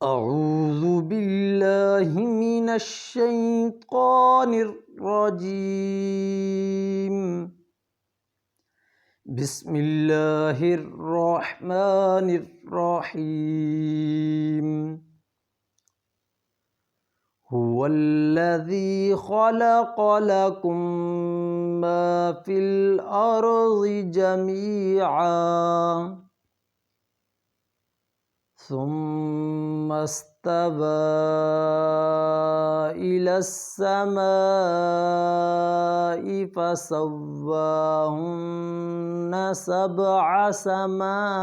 أعوذ بالله من الشيطان الرجيم. بسم الله الرحمن الرحيم. هو الذي خلق لكم ما في الأرض جميعا ثم استوى إلى السماء فسواهن سبع سماوات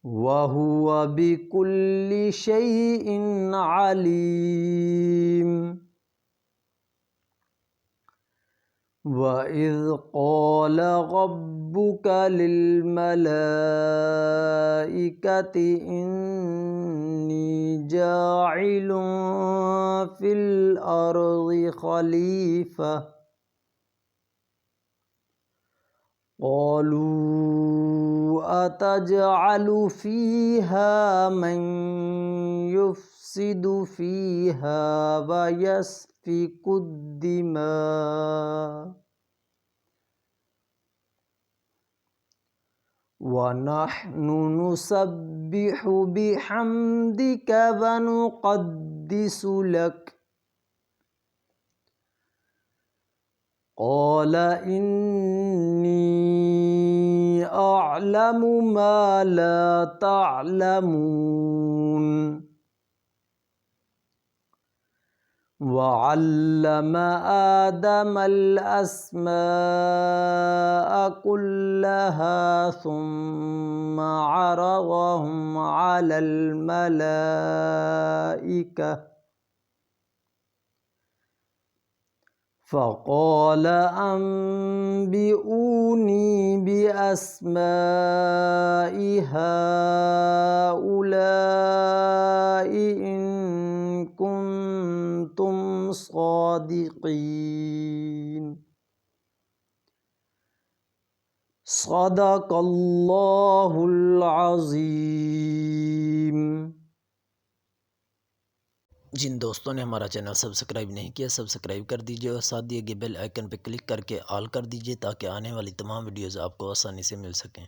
وهو بكل شيء عليم. وإذ قال ربك للملائكة إني جاعل في الأرض خليفة قالوا أتجعل فيها من يفسد فيها ويسفك الدماء ونحن نسبح بحمدك ونقدس لك قال إني أعلم ما لا تعلمون. وعلم آدم الأسماء كلها ثم عرضهم على الملائكة فقال أنبئوني بأسماء هؤلاء إن كنتم صادقين. صدق الله العظيम। जिन दोस्तों ने हमारा चैनल सब्सक्राइब नहीं किया सब्सक्राइब कर दीजिए और साथ दिए गए बेल आइकन पर क्लिक करके ऑल कर दीजिए ताकि आने वाली तमाम वीडियोज़ आपको आसानी से मिल सकें।